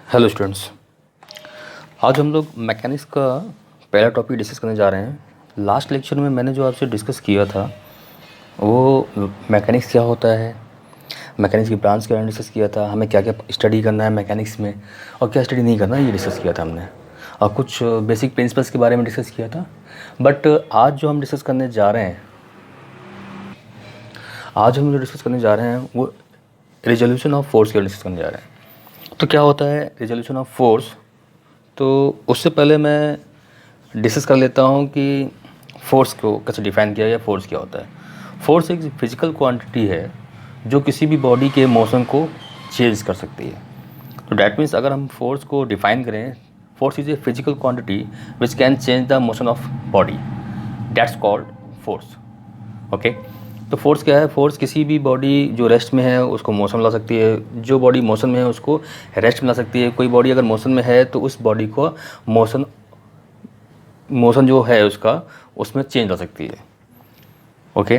Hello students. आज हम लोग मैकेनिक्स का पहला टॉपिक डिस्कस करने जा रहे हैं। लास्ट लेक्चर में मैंने जो आपसे डिस्कस किया था वो मैकेनिक्स क्या होता है, मैकेनिक्स की ब्रांच के बारे में डिस्कस किया था, हमें क्या क्या स्टडी करना है मैकेनिक्स में और क्या स्टडी नहीं करना है, ये डिस्कस किया था हमने। और कुछ बेसिक प्रिंसिपल्स के बारे में डिस्कस किया था। बट आज जो हम डिस्कस करने जा रहे हैं वो रिजोल्यूशन ऑफ फोर्स के बारे में डिस्कस करने जा रहे हैं। तो क्या होता है रिजोल्यूशन ऑफ फोर्स? तो उससे पहले मैं डिस्कस कर लेता हूँ कि फ़ोर्स को कैसे डिफ़ाइन किया या फ़ोर्स क्या होता है। फ़ोर्स एक फिज़िकल क्वांटिटी है जो किसी भी बॉडी के मोशन को चेंज कर सकती है। तो डैट मीन्स अगर हम फ़ोर्स को डिफ़ाइन करें, force is a physical quantity which can change the motion of body, that's called force. Okay, तो फोर्स क्या है? फोर्स किसी भी बॉडी जो रेस्ट में है उसको मोशन में ला सकती है, जो बॉडी मोशन में है उसको रेस्ट में ला सकती है। कोई बॉडी अगर मोशन में है तो उस बॉडी को मोशन जो है उसका उसमें चेंज ला सकती है। ओके,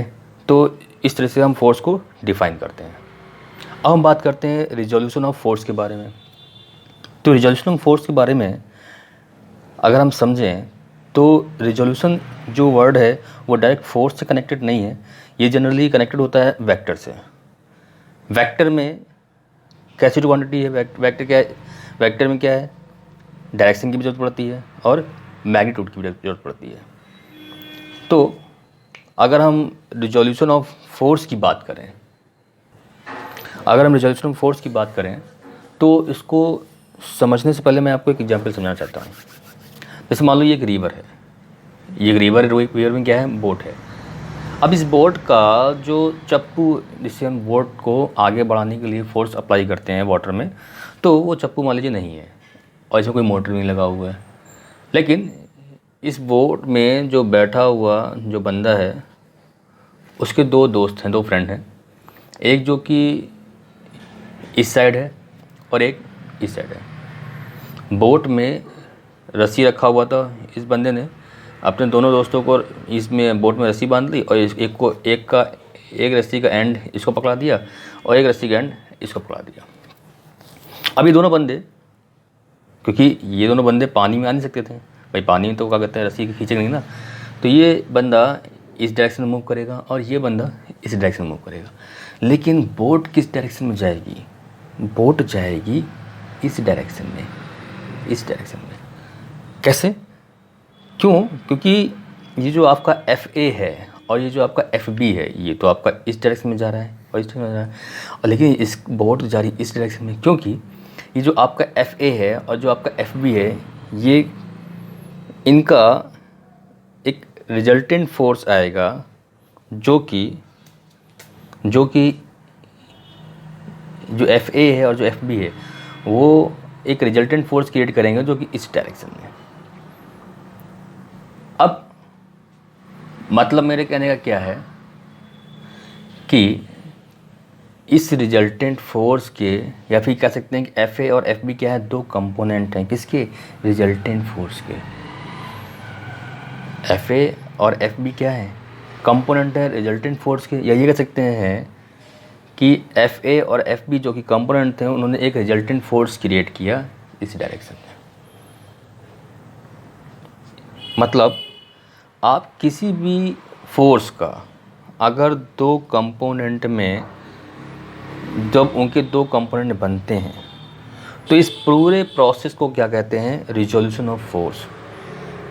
तो इस तरह से हम फोर्स को डिफ़ाइन करते हैं। अब हम बात करते हैं रिजोल्यूशन ऑफ फोर्स के बारे में। तो रिजोल्यूशन ऑफ फोर्स के बारे में अगर हम समझें तो रिजोल्यूशन जो वर्ड है वो डायरेक्ट फोर्स से कनेक्टेड नहीं है, ये जनरली कनेक्टेड होता है वेक्टर से। वेक्टर में कैसी क्वांटिटी है? वेक्टर क्या है? वेक्टर में क्या है? डायरेक्शन की भी जरूरत पड़ती है और मैग्नीट्यूड की भी जरूरत पड़ती है। तो अगर हम रिजोल्यूशन ऑफ फोर्स की बात करें तो इसको समझने से पहले मैं आपको एक एग्जांपल समझाना चाहता हूँ। जैसे मान लो ये एक रिवर है, रिवर में क्या है? बोट है। अब इस बोट का जो चप्पू, जिससे हम बोट को आगे बढ़ाने के लिए फोर्स अप्लाई करते हैं वाटर में, तो वो चप्पू मान लीजिए नहीं है और इसमें कोई मोटर नहीं लगा हुआ है। लेकिन इस बोट में जो बैठा हुआ जो बंदा है उसके दो दोस्त हैं, दो फ्रेंड हैं। एक जो कि इस साइड है और एक इस साइड है। बोट में रस्सी रखा हुआ था, इस बंदे ने अपने दोनों दोस्तों को इसमें बोट में रस्सी बांध ली और एक रस्सी का एंड इसको पकड़ा दिया और एक रस्सी का एंड इसको पकड़ा दिया। अब ये दोनों बंदे, क्योंकि ये दोनों बंदे पानी में आ नहीं सकते थे, भाई पानी में तो क्या कहते हैं रस्सी खींचेंगे नहीं ना, तो ये बंदा इस डायरेक्शन में मूव करेगा और ये बंदा इस डायरेक्शन में मूव करेगा। लेकिन बोट किस डायरेक्शन में जाएगी? बोट जाएगी इस डायरेक्शन में, इस डायरेक्शन में। कैसे? क्यों? क्योंकि ये जो आपका FA है और ये जो आपका FB है, ये तो आपका इस डायरेक्शन में जा रहा है और इस डायरेक्शन में जा रहा है, और लेकिन इस बोट जा रही इस डायरेक्शन में। क्योंकि ये जो आपका FA है और जो आपका FB है, ये इनका एक रिजल्टेंट फोर्स आएगा जो FA है और जो FB है वो एक रिजल्टेंट फोर्स क्रिएट करेंगे जो कि इस डायरेक्शन में। अब मतलब मेरे कहने का क्या है कि इस रिजल्टेंट फोर्स के, या फिर कह सकते हैं कि FA और FB क्या है? दो कंपोनेंट हैं किसके? रिजल्टेंट फोर्स के। FA और FB क्या है? कंपोनेंट है रिजल्टेंट फोर्स के। या ये कह सकते हैं कि FA और FB जो कि कंपोनेंट थे उन्होंने एक रिजल्टेंट फोर्स क्रिएट किया इस डायरेक्शन में। मतलब आप किसी भी फोर्स का अगर दो कंपोनेंट में, जब उनके दो कंपोनेंट बनते हैं तो इस पूरे प्रोसेस को क्या कहते हैं? Resolution of force.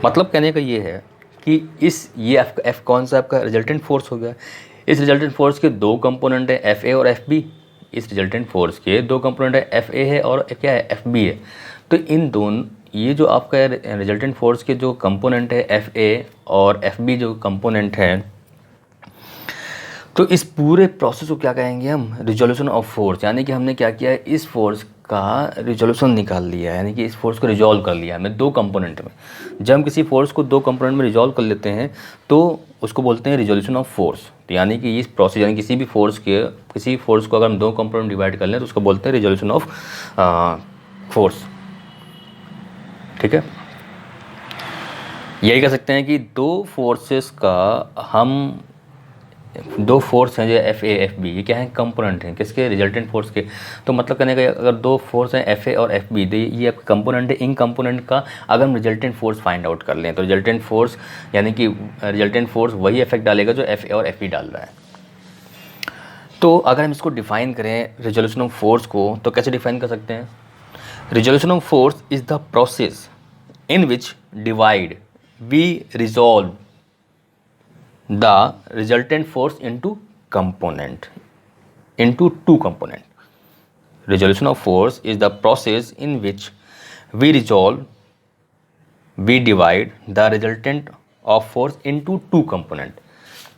मतलब कहने का ये है कि ये F कौन सा आपका रिजल्टेंट फोर्स हो गया। इस रिजल्टेंट फोर्स के दो कंपोनेंट है FA और FB। इस रिजल्टेंट फोर्स के दो कंपोनेंट है FA है और क्या है? FB है। तो इन दोनों, ये जो आपका रिजल्टेंट फोर्स के जो कंपोनेंट है FA और FB जो कंपोनेंट है, तो इस पूरे प्रोसेस को क्या कहेंगे हम? Resolution of force. यानी कि हमने क्या किया है? इस फोर्स का रिजोल्यूशन निकाल लिया है, यानी कि इस फोर्स को रिजॉल्व कर लिया हमने दो कंपोनेंट में। जब हम किसी फोर्स को दो कंपोनेंट में रिजॉल्व कर लेते हैं तो उसको बोलते हैं रिजोल्यूशन ऑफ फोर्स। तो यानी कि इस प्रोसेस, यानी किसी फोर्स को अगर हम दो कंपोनेंट में डिवाइड कर लें तो उसको बोलते हैं रिजोल्यूशन ऑफ फोर्स। ठीक है, यही कह सकते हैं कि दो फोर्सेस का हम दो फोर्स हैं जो एफ ए एफ बी, ये क्या है, कंपोनेंट हैं किसके, रिजल्टेंट फोर्स के। तो मतलब कहने का अगर दो फोर्स हैं एफ ए और एफ बी, तो ये आपका कंपोनेंट है। इन कंपोनेंट का अगर हम रिजल्टेंट फोर्स फाइंड आउट कर लें तो रिजल्टेंट फोर्स यानी कि रिजल्टेंट फोर्स वही इफेक्ट डालेगा जो एफ ए और एफ बी डाल रहा है। तो अगर हम इसको डिफाइन करें रिजोल्यूशन ऑफ फोर्स को, तो कैसे डिफाइन कर सकते हैं? Resolution of force is the process in which divide we resolve the resultant force into two component. Resolution of force is the process in which we divide the resultant of force into two component.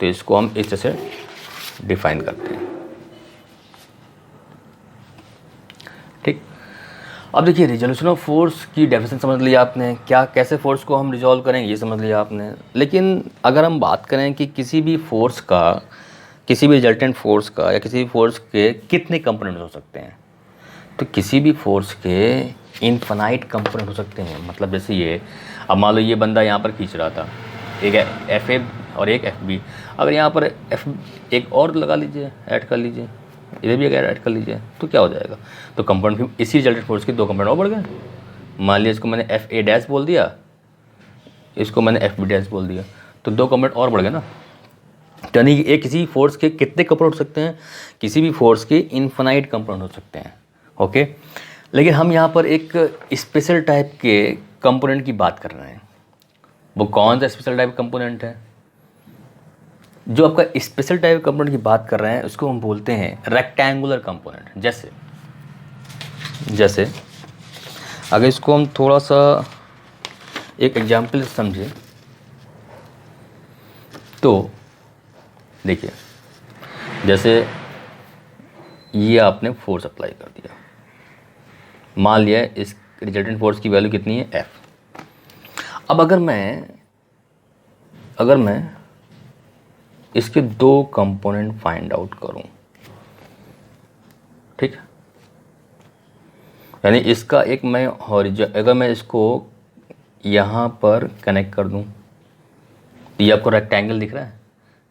तो इसको हम इस तरह से define करते हैं, ठीक। अब देखिए रिजोल्यूशन ऑफ फोर्स की डेफिनेशन समझ लिया आपने, क्या कैसे फोर्स को हम रिजॉल्व करेंगे ये समझ लिया आपने। लेकिन अगर हम बात करें कि किसी भी फोर्स का, किसी भी रिजल्टेंट फोर्स का या किसी भी फोर्स के कितने कंपोनेंट हो सकते हैं, तो किसी भी फोर्स के इनफाइनाइट कंपोनेंट हो सकते हैं। मतलब जैसे ये, अब मान लो ये बंदा यहाँ पर खींच रहा था, एक एफ ए और एक एफ बी, अगर यहाँ पर एफ एक और लगा लीजिए, ऐड कर लीजिए, इधर भी अगर ऐड कर लीजिए, तो क्या हो जाएगा, तो कंपाउंड फिर इसी रिजल्टेंट फोर्स के दो कंपाउंड और बढ़ गए। मान लिया इसको मैंने एफ ए डैश बोल दिया, इसको मैंने एफ बी डैश बोल दिया, तो दो कंपाउंड और बढ़ गए ना। यानी कि एक किसी फोर्स के कितने कंपाउंड हो सकते हैं, किसी भी फोर्स के इनफाइनाइट कंपाउंड हो सकते हैं, ओके। लेकिन हम यहाँ पर एक स्पेशल टाइप के कंपोनेंट की बात कर रहे हैं। वो कौन सा स्पेशल टाइप कंपोनेंट है? जो आपका स्पेशल टाइप कंपोनेंट की बात कर रहे हैं उसको हम बोलते हैं रेक्टेंगुलर कंपोनेंट। जैसे अगर इसको हम थोड़ा सा एक एग्जांपल समझें तो देखिए, जैसे ये आपने फोर्स अप्लाई कर दिया, मान लिया इस रिजल्टेंट फोर्स की वैल्यू कितनी है, एफ। अब अगर मैं इसके दो कंपोनेंट फाइंड आउट करूं, ठीक, यानी इसका एक मैं अगर मैं इसको यहाँ पर कनेक्ट कर दूं, ये आपको रेक्टेंगल दिख रहा है,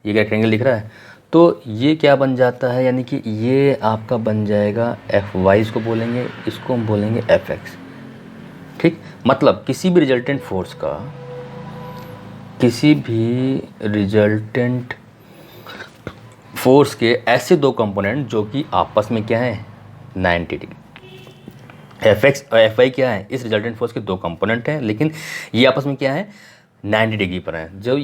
ये रेक्टेंगल दिख रहा है, तो ये क्या बन जाता है, यानी कि ये आपका बन जाएगा एफ वाई, इसको बोलेंगे, इसको हम बोलेंगे एफ एक्स, ठीक। मतलब किसी भी रिजल्टेंट फोर्स का, किसी भी रिजल्टेंट फोर्स के ऐसे दो कंपोनेंट जो कि आपस में क्या है, 90 डिग्री। एफ एक्स और एफ वाई क्या है, इस रिजल्टेंट फोर्स के दो कंपोनेंट हैं, लेकिन ये आपस में क्या है, 90 डिग्री पर हैं। जो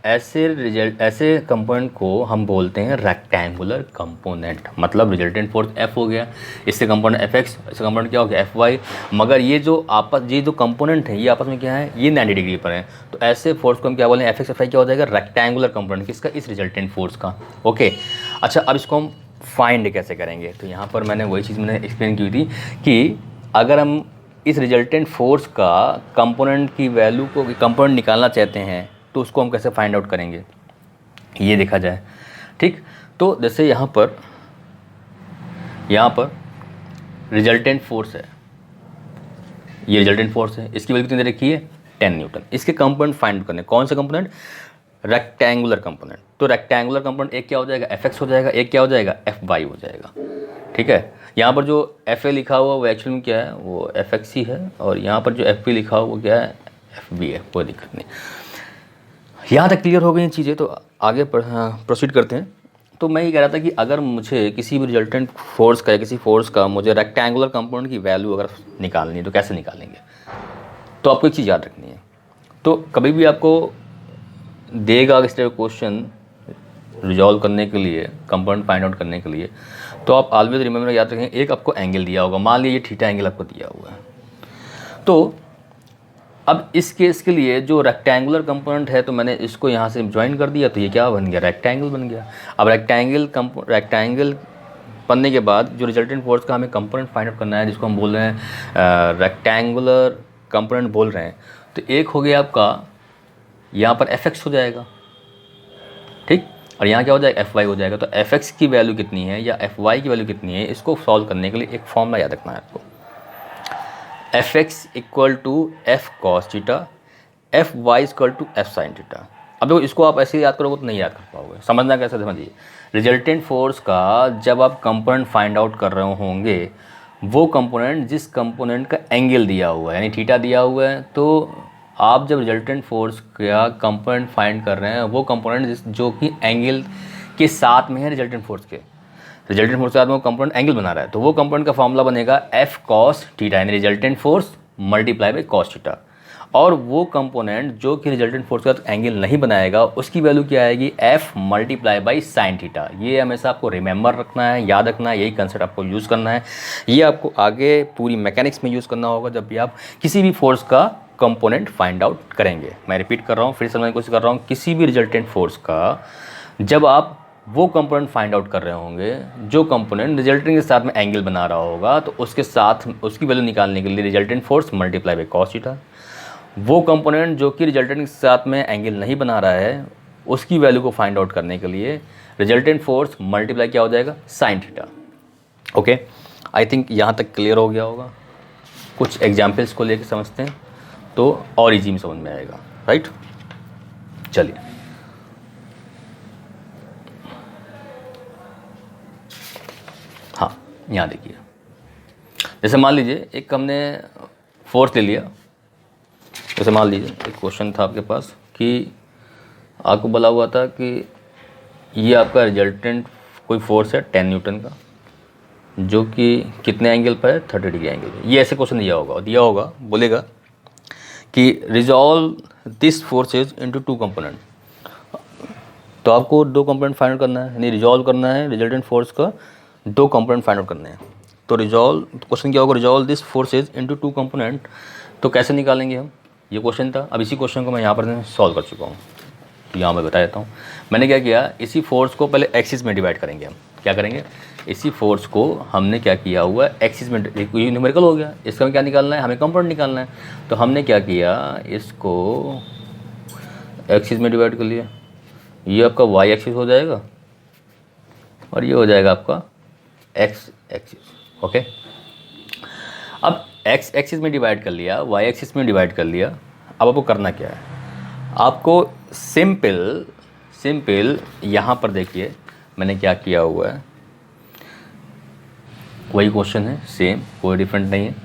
ऐसे कंपोनेंट को हम बोलते हैं रेक्टेंगुलर कंपोनेंट। मतलब रिजल्टेंट फोर्स एफ हो गया, इससे कंपोनेंट एफ एक्स, इससे कंपोनेंट क्या हो गया, एफ वाई, मगर ये जो कंपोनेंट है ये आपस में क्या है, ये 90 डिग्री पर है। तो ऐसे फोर्स को हम क्या बोलें, एफ एक्स एफ वाई क्या हो जाएगा, रेक्टेंगुलर कंपोनेंट किसका, इस रिजल्टेंट फोर्स का, ओके। अच्छा, अब इसको हम फाइंड कैसे करेंगे, तो यहाँ पर मैंने वही चीज़ मैंने एक्सप्लेन की थी कि अगर हम इस रिजल्टेंट फोर्स का कंपोनेंट की वैल्यू को, कंपोनेंट निकालना चाहते हैं, तो उसको हम कैसे फाइंड आउट करेंगे ये देखा जाए, ठीक। तो जैसे यहाँ पर रिजल्टेंट फोर्स है, ये रिजल्टेंट फोर्स है, इसकी वैल्यू कितनी रखी है, 10 न्यूटन। इसके कंपोनेंट फाइंड करने, कौन से कंपोनेंट, रेक्टेंगुलर कंपोनेंट। तो रेक्टेंगुलर कंपोनेंट एक क्या हो जाएगा, एफ एक्स हो जाएगा, एक क्या हो जाएगा, एफ वाई हो जाएगा, ठीक है। यहाँ पर जो एफ ए लिखा हुआ वो एक्चुअल में क्या है, वो एफ एक्स ही है, और यहाँ पर जो एफ बी लिखा हुआ वो क्या है, एफ बी है, कोई दिक्कत नहीं। यहाँ तक क्लियर हो गई चीज़ें, तो आगे प्रोसीड करते हैं। तो मैं ये कह रहा था कि अगर मुझे किसी भी रिजल्टेंट फोर्स का या किसी फोर्स का मुझे रेक्टेंगुलर कंपोनेंट की वैल्यू अगर निकालनी है तो कैसे निकालेंगे। तो आपको एक चीज़ याद रखनी है, तो कभी भी आपको देगा इस तरह क्वेश्चन रिजॉल्व करने के लिए, कंपोनेंट फाइंड आउट करने के लिए, तो आप ऑलवेज रिमेंबर याद रखें, एक आपको एंगल दिया होगा, मान लीजिए ये थीटा एंगल आपको दिया हुआ है। तो अब इस केस के लिए जो रेक्टेंगुलर कंपोनेंट है, तो मैंने इसको यहाँ से ज्वाइन कर दिया, तो ये क्या बन गया, रेक्टेंगल बन गया। अब रेक्टेंगल बनने के बाद जो रिजल्टेंट फोर्स का हमें कंपोनेंट फाइंड आउट करना है, जिसको हम बोल रहे हैं रेक्टेंगुलर कंपोनेंट बोल रहे हैं, तो एक हो गया आपका यहाँ पर एफ एक्स हो जाएगा, ठीक, और यहाँ क्या हो जाएगा, एफ वाई हो जाएगा। तो एफ एक्स की वैल्यू कितनी है या एफ वाई की वैल्यू कितनी है, इसको सॉल्व करने के लिए एक फॉर्मूला याद रखना है आपको, F X equal to F cos theta, F Y equal to F sine theta. अब देखो इसको आप ऐसे याद करोगे तो नहीं याद कर पाओगे, समझना कैसे समझिए। रिजल्टेंट फोर्स का जब आप कंपोनेंट फाइंड आउट कर रहे होंगे, वो कंपोनेंट जिस कंपोनेंट का एंगल दिया हुआ है यानी थीटा दिया हुआ है, तो आप जब रिजल्टेंट फोर्स का कंपोनेंट फाइंड कर रहे हैं वो कंपोनेंट जो कि एंगल के साथ में है रिजल्टेंट फोर्स के, रिजल्टेंट फोर्स के साथ में वो कंपोनेंट एंगल बना रहा है, तो वो कंपोनेंट का फॉर्मूला बनेगा एफ कॉस थीटा यानी resultant force multiply by cos theta. और वो कंपोनेंट जो कि रिजल्टेंट फोर्स के साथ एंगल नहीं बनाएगा उसकी वैल्यू क्या आएगी, F multiply by sine theta. ये हमेशा आपको रिमेंबर रखना है, याद रखना है, यही कंसेप्ट आपको यूज़ करना है। ये आपको आगे पूरी मैकेनिक्स में यूज़ करना होगा जब भी आप किसी भी फोर्स का कंपोनेंट फाइंड आउट करेंगे। मैं रिपीट कर रहा हूँ, फिर समझने की कोशिश कर रहा हूँ, किसी भी रिजल्टेंट फोर्स का जब आप वो कंपोनेंट फाइंड आउट कर रहे होंगे जो कंपोनेंट रिजल्टेंट के साथ में एंगल बना रहा होगा, तो उसके साथ उसकी वैल्यू निकालने के लिए resultant force multiply by cos theta. वो कंपोनेंट जो कि रिजल्टेंट के साथ में एंगल नहीं बना रहा है उसकी वैल्यू को फाइंड आउट करने के लिए रिजल्टेंट फोर्स मल्टीप्लाई क्या हो जाएगा, sine theta. Okay, I think यहाँ तक क्लियर हो गया होगा। कुछ एग्जाम्पल्स को लेकर समझते हैं तो और इजी में समझ में आएगा, राइट। चलिए, हाँ यहाँ देखिए, जैसे मान लीजिए एक हमने फोर्स ले लिया। जैसे मान लीजिए एक क्वेश्चन था आपके पास कि आपको बोला हुआ था कि ये आपका रिजल्टेंट कोई फोर्स है 10 न्यूटन का जो कि कितने एंगल पर है, 30 डिग्री एंगल पर। ये ऐसे क्वेश्चन दिया होगा बोलेगा कि resolve this forces into two component. तो आपको दो कंपोनेंट फाइंड आउट करना है, यानी रिजॉल्व करना है रिजल्टेंट फोर्स का दो कंपोनेंट फाइंड आउट करने हैं। तो क्वेश्चन क्या होगा, resolve this forces into two component. तो कैसे निकालेंगे हम, ये क्वेश्चन था। अब इसी क्वेश्चन को मैं यहाँ पर सॉल्व कर चुका हूँ, तो यहाँ मैं बता देता हूँ। मैंने क्या किया, इसी फोर्स को पहले एक्सिस में डिवाइड करेंगे। हम क्या करेंगे, इसी फोर्स को हमने क्या किया हुआ है एक्सिस में, ये न्यूमेरिकल हो गया, इसका क्या निकालना है, हमें कंपोनेंट निकालना है। तो हमने क्या किया, इसको एक्सिस में डिवाइड कर लिया। ये आपका वाई एक्सिस हो जाएगा और ये हो जाएगा आपका एक्स एक्सिस। ओके, अब एक्स एक्सिस में डिवाइड कर लिया, वाई एक्सिस में डिवाइड कर लिया। अब आपको करना क्या है, आपको सिंपल यहाँ पर देखिए मैंने क्या किया हुआ है, वही क्वेश्चन है, सेम, कोई डिफरेंट नहीं है।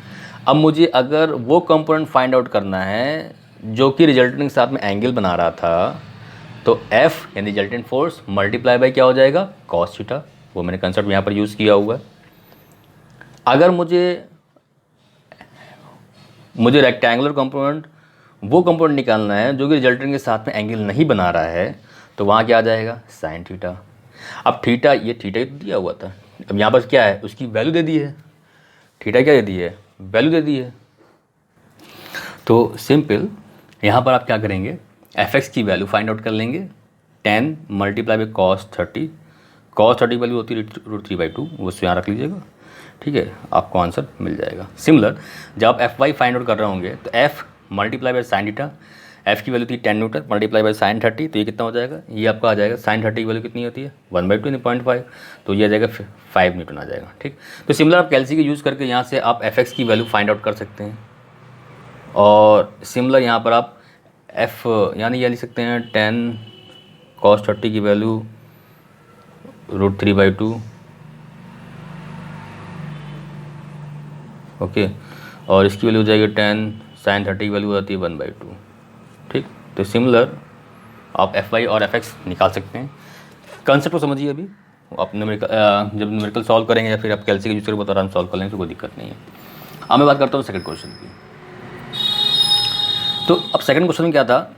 अब मुझे अगर वो कंपोनेंट फाइंड आउट करना है जो कि रिजल्टेंट के साथ में एंगल बना रहा था, तो F यानी रिजल्टेंट फोर्स मल्टीप्लाई बाई क्या हो जाएगा, कॉस थीटा। वो मैंने कंसेप्ट यहाँ पर यूज़ किया हुआ है। अगर मुझे रेक्टेंगुलर कंपोनेंट वो कंपोनेंट निकालना है जो कि रिजल्टेंट के साथ में एंगल नहीं बना रहा है, तो वहाँ क्या आ जाएगा, साइन थीटा। अब थीटा, ये थीटा दिया हुआ था, अब यहाँ पर क्या है, उसकी वैल्यू दे दी है। थीटा क्या दे दी है, वैल्यू दे दी है। तो सिंपल यहाँ पर आप क्या करेंगे, fx की वैल्यू फाइंड आउट कर लेंगे। 10 multiply by cos 30, cos 30 value होती है √3/2, वो यहाँ रख लीजिएगा, ठीक है, आपको आंसर मिल जाएगा। सिमिलर जब आप fy फाइंड आउट कर रहे होंगे तो f multiply by sine theta, f की वैल्यू थी 10 न्यूटन मल्टीप्लाई बाई साइन 30, तो ये कितना हो जाएगा, ये आपका आ जाएगा, साइन 30 की वैल्यू कितनी होती है 1/2 यानी 0.5, तो ये आ जाएगा 5 न्यूटन आ जाएगा, ठीक। तो सिमिलर आप कैल्सी का यूज़ करके यहाँ से आप fx की वैल्यू फाइंड आउट कर सकते हैं। और सिमिलर यहाँ पर आप f यानी ये लिख सकते हैं 10 cos 30 की वैल्यू √3/2, ओके, और इसकी वैल्यू हो जाएगी 10 साइन 30 की वैल्यू आती है 1/2, ठीक। तो सिमिलर आप fy और fx निकाल सकते हैं। कंसेप्ट को समझिए। अभी आप जब न्यूमेरिकल सॉल्व करेंगे या फिर आप कैल्सी का यूज़ करके बता सॉल्व कर लेंगे तो कोई दिक्कत नहीं है। अब मैं बात करता हूँ सेकंड क्वेश्चन की। तो अब सेकंड क्वेश्चन में क्या था,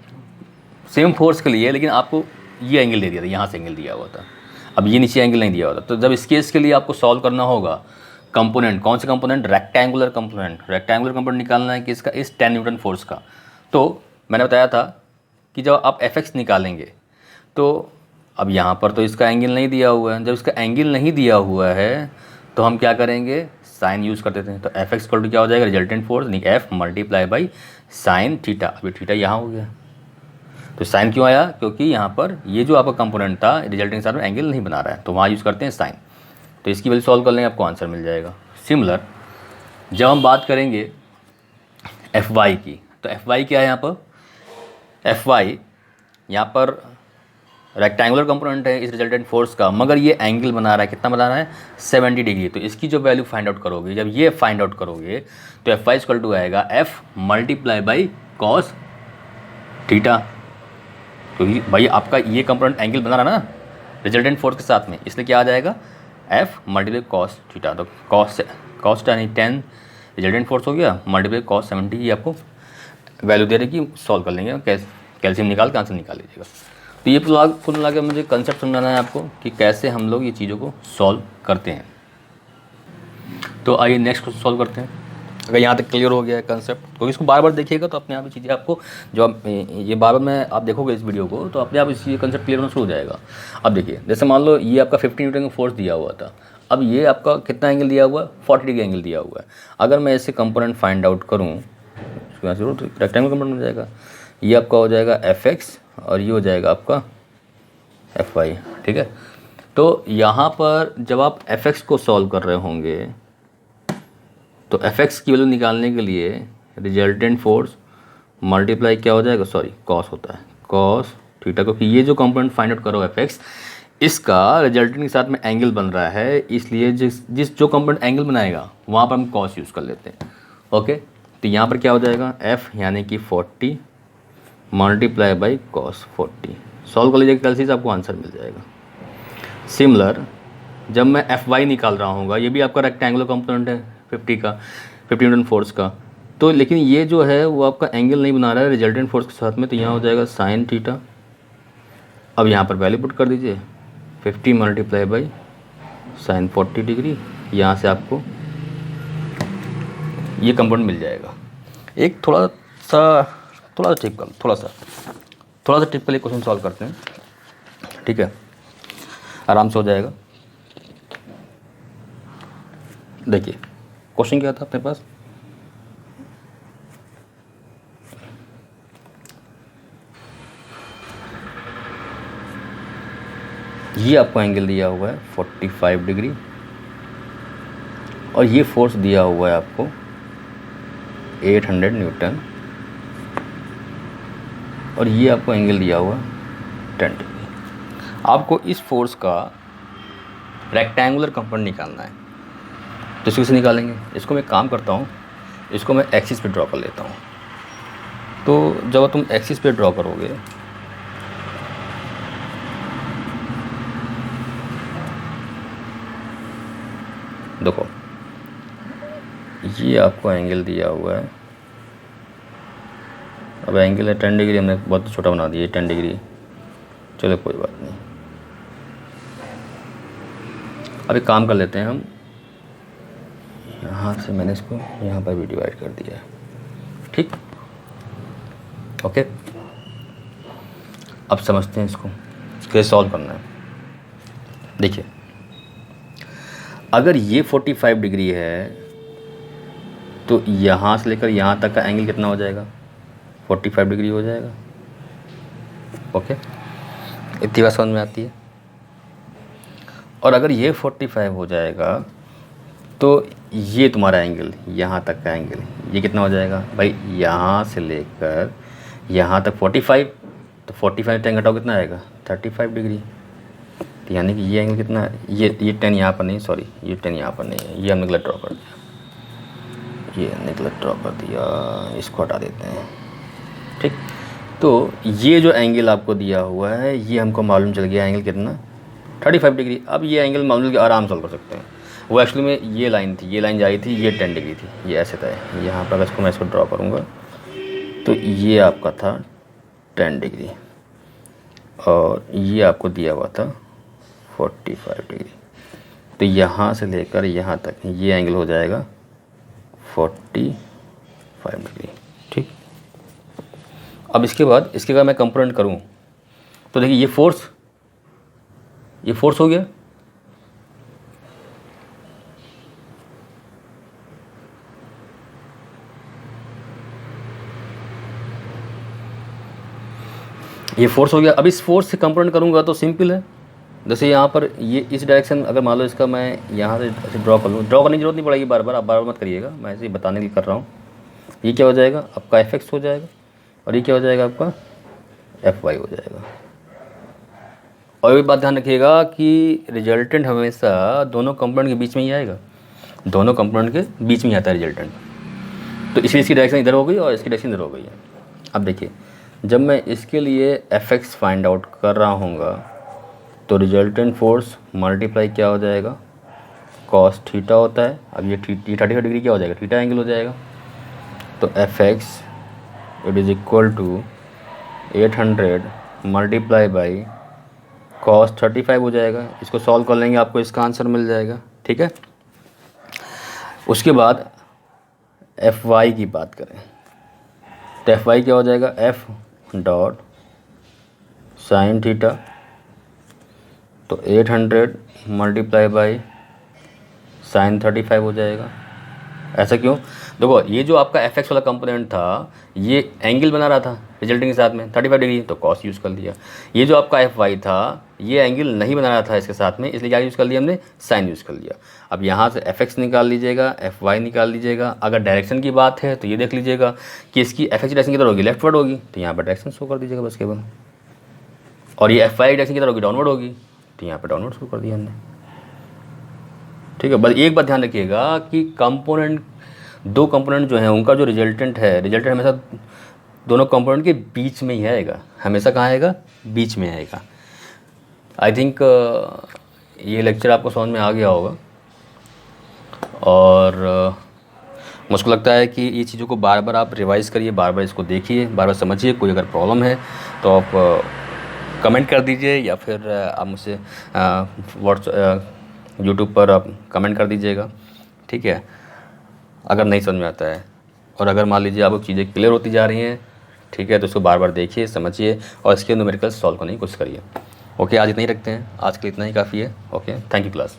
सेम फोर्स के लिए, लेकिन आपको ये एंगल दे दिया था, यहाँ से एंगल दिया हुआ था, अब ये नीचे एंगल नहीं दिया हुआ था। तो जब इस केस के लिए आपको सॉल्व करना होगा कंपोनेंट, कौन से कंपोनेंट, रेक्टेंगुलर कंपोनेंट निकालना है किसका, इस 10 न्यूटन फोर्स का। तो मैंने बताया था कि जब आप fx निकालेंगे तो अब यहाँ पर तो इसका एंगल नहीं दिया हुआ है, जब इसका एंगल नहीं दिया हुआ है तो हम क्या करेंगे, साइन यूज़ कर देते हैं। तो fx इक्वल टू क्या हो जाएगा, रिजल्टेंट फोर्स यानी f multiply by sine theta. अभी थीटा यहाँ हो गया, तो साइन क्यों आया, क्योंकि यहाँ पर ये जो आपका कंपोनेंट था रिजल्टेंट के साथ में एंगल नहीं बना रहा है, तो वहाँ यूज़ करते हैं साइन। तो इसकी वैल्यू सॉल्व कर लेंगे, आपको आंसर मिल जाएगा। सिमिलर जब हम बात करेंगे fy की, तो fy क्या है यहाँ पर, fy यहाँ पर रेक्टेंगुलर कंपोनेंट है इस रिजल्टेंट फोर्स का, मगर ये एंगल बना रहा है, कितना बना रहा है 70 डिग्री। तो इसकी जो वैल्यू फाइंड आउट करोगे, जब ये फाइंड आउट करोगे तो एफ वाई इक्वल टू आएगा F multiply by cos theta. क्योंकि भाई आपका ये कंपोनेंट एंगल बना रहा ना रिजल्टेंट फोर्स के साथ में, इसलिए क्या आ जाएगा एफ मल्टीप्लाई कॉस थीटा। तो कॉस यानी 10 रिजल्टेंट फोर्स हो गया मल्टीप्लाई कॉस 70, ये आपको वैल्यू दे रही कि सॉल्व कर लेंगे, कैल्शियम निकाल के आंसर निकाल लीजिएगा। तो ये कुल मिला के मुझे कंसेप्ट समझाना है आपको कि कैसे हम लोग ये चीज़ों को सॉल्व करते हैं। तो आइए नेक्स्ट क्वेश्चन सॉल्व करते हैं। अगर यहाँ तक क्लियर हो गया है कंसेप्ट, तो इसको बार बार देखिएगा तो अपने आप ये चीज़ें आपको, जो आप ये बार बार में आप देखोगे इस वीडियो को, तो अपने आप इस कंसेप्ट क्लियर होना शुरू हो जाएगा। अब देखिए, जैसे मान लो ये आपका 50 न्यूटन का फोर्स दिया हुआ था, अब ये आपका कितना एंगल दिया हुआ है 40 डिग्री एंगल दिया हुआ है। अगर मैं ऐसे कंपोनेंट फाइंड आउट करूँ, इसको यहाँ से तो रेक्टेंगल कंपोनेंट हो जाएगा, ये आपका हो जाएगा एफ एक्स और ये हो जाएगा आपका एफ वाई, ठीक है। तो यहाँ पर जब आप एफ एक्स को सॉल्व कर रहे होंगे तो एफ एक्स की वैल्यू निकालने के लिए रिजल्टेंट फोर्स मल्टीप्लाई क्या हो जाएगा, सॉरी कॉस होता है, कॉस थीटा, क्योंकि ये जो कंपोनेंट फाइंड आउट करो एफ एक्स, इसका रिजल्टेंट के साथ में एंगल बन रहा है, इसलिए जिस जो कंपोनेंट एंगल बनाएगा वहाँ पर हम कॉस यूज़ कर लेते हैं। ओके, तो यहाँ पर क्या हो जाएगा एफ यानी कि 40 मल्टीप्लाई बाई कॉस 40, सॉल्व कर लीजिएगा कल से आपको आंसर मिल जाएगा। सिमिलर जब मैं एफ वाई निकाल रहा हूँ, ये भी आपका रेक्टेंगुलर कंपोनेंट है 50 न्यूटन फोर्स का, तो लेकिन ये जो है वो आपका एंगल नहीं बना रहा है रिजल्टेंट फोर्स के साथ में, तो यहाँ हो जाएगा साइन थीटा। अब यहाँ पर वैल्यू पुट कर दीजिए 50 मल्टीप्लाई बाई साइन 40 डिग्री, यहाँ से आपको ये कंपोनेंट मिल जाएगा। एक थोड़ा सा टिप के लिए क्वेश्चन सॉल्व करते हैं, ठीक है, आराम से हो जाएगा। देखिए क्वेश्चन क्या था अपने पास, ये आपको एंगल दिया हुआ है 45 डिग्री और ये फोर्स दिया हुआ है आपको 800 न्यूटन और ये आपको एंगल दिया हुआ 10 डिग्री। आपको इस फोर्स का रेक्टेंगुलर कंपोनेंट निकालना है, तो इसको कैसे निकालेंगे, इसको मैं काम करता हूँ, इसको मैं एक्सिस पे ड्रॉ कर लेता हूँ। तो जब तुम एक्सिस पे ड्रॉ करोगे देखो, ये आपको एंगल दिया हुआ है, अब एंगल है 10 डिग्री, हमने बहुत छोटा बना दिया 10 डिग्री, चलो कोई बात नहीं। अब एक काम कर लेते हैं हम, यहाँ से मैंने इसको यहाँ पर भी डिवाइड कर दिया है, ठीक, ओके। अब समझते हैं इसको कैसे सॉल्व करना है। देखिए अगर ये 45 डिग्री है तो यहाँ से लेकर यहाँ तक का एंगल कितना हो जाएगा 45 डिग्री हो जाएगा, ओके, इतनी बात समझ में आती है। और अगर ये 45 हो जाएगा तो ये तुम्हारा एंगल, यहाँ तक का एंगल ये कितना हो जाएगा भाई, यहाँ से लेकर यहाँ तक 45, तो 45 10 घटाओ कितना आएगा 35 डिग्री। तो यानी कि ये एंगल कितना है, ये 10 यहाँ पर नहीं, सॉरी ये 10 यहाँ पर नहीं है, ये हमने गलत ड्रॉ कर दिया, ये हमने गलत ड्रॉ कर दिया, इसको हटा देते हैं, ठीक। तो ये जो एंगल आपको दिया हुआ है ये हमको मालूम चल गया एंगल कितना 35 डिग्री। अब ये एंगल मालूम चल गया, आराम सॉल्व कर सकते हैं। वो एक्चुअली में ये लाइन थी, ये लाइन जा रही थी, ये 10 डिग्री थी, ये ऐसे था, यहाँ पर अगर मैं इसको ड्रॉ करूँगा तो ये आपका था 10 डिग्री और ये आपको दिया हुआ था 45 डिग्री। तो यहाँ से लेकर यहाँ तक ये एंगल हो जाएगा 45 डिग्री, ठीक। अब इसके बाद इसके अगर मैं कंपोनेंट करूँ तो देखिए ये फोर्स हो गया, ये फोर्स हो गया। अब इस फोर्स से कंपोनेंट करूँगा तो सिंपल है, जैसे यहाँ पर ये इस डायरेक्शन, अगर मान लो इसका मैं यहाँ से ऐसे ड्रॉ कर लूँ, ड्रॉ करने की जरूरत नहीं पड़ेगी बार बार, आप बार बार मत करिएगा, मैं ऐसे ही बताने के लिए कर रहा हूँ। ये क्या हो जाएगा आपका एफ एक्स हो जाएगा और ये क्या हो जाएगा आपका एफ वाई हो जाएगा। और ये बात ध्यान रखिएगा कि रिजल्टेंट हमेशा दोनों कंपोनेंट के बीच में ही आएगा, दोनों कंपोनेंट के बीच में ही आता है रिजल्टेंट। तो इसलिए इसकी डायरेक्शन इधर हो गई और इसकी डायरेक्शन इधर हो गई है। अब देखिए, जब मैं इसके लिए एफ एक्स फाइंड आउट कर रहा हूँगा तो रिजल्टेंट फोर्स मल्टीप्लाई क्या हो जाएगा, कॉस थीटा होता है। अब ये 30 डिग्री क्या हो जाएगा, थीटा एंगल हो जाएगा। तो F X it is equal to 800 multiply by cos 35 हो जाएगा। इसको सॉल्व कर लेंगे, आपको इसका आंसर मिल जाएगा। ठीक है, उसके बाद एफ वाई की बात करें तो एफ वाई क्या हो जाएगा, एफ डॉट साइन थीटा, तो 800 मल्टीप्लाई बाई साइन 35 हो जाएगा। ऐसा क्यों, देखो ये जो आपका एफ एक्स वाला कंपोनेंट था ये एंगल बना रहा था रिजल्टिंग के साथ में 35 डिग्री, तो कॉस यूज़ कर लिया। ये जो आपका एफ वाई था ये एंगल नहीं बना रहा था इसके साथ में, इसलिए क्या यूज़ कर लिया हमने, साइन यूज़ कर लिया। अब यहाँ से एफ एक्स निकाल लीजिएगा, एफ वाई निकाल लीजिएगा। अगर डायरेक्शन की बात है तो ये देख लीजिएगा कि इसकी एफ एक्स की डायरेक्शन किधर होगी, लेफ्टवर्ड होगी, तो यहाँ पर डायरेक्शन शो कर दीजिएगा बस केवल। और ये एफ वाई की डायरेक्शन किधर होगी, डाउनवर्ड होगी, तो यहाँ पर डाउनवर्ड शो कर दिया हमने। ठीक है, बस एक बात ध्यान रखिएगा कि कंपोनेंट, दो कंपोनेंट जो हैं उनका जो रिजल्टेंट हमेशा दोनों कंपोनेंट के बीच में ही आएगा, हमेशा कहाँ आएगा, बीच में आएगा। आई थिंक ये लेक्चर आपको समझ में आ गया होगा। और मुझको लगता है कि ये चीज़ों को बार बार आप रिवाइज़ करिए, बार बार इसको देखिए, बार बार समझिए। कोई अगर प्रॉब्लम है तो आप कमेंट कर दीजिए या फिर आप मुझसे यूट्यूब पर आप कमेंट कर दीजिएगा। ठीक है, अगर नहीं समझ में आता है और अगर मान लीजिए आपको चीज़ें क्लियर होती जा रही हैं, ठीक है, तो इसको बार बार देखिए, समझिए और इसके न्यूमेरिकल्स सॉल्व करने की कोशिश करिए। ओके, आज इतना ही रखते हैं, आज के लिए इतना ही काफ़ी है। Okay, thank you class.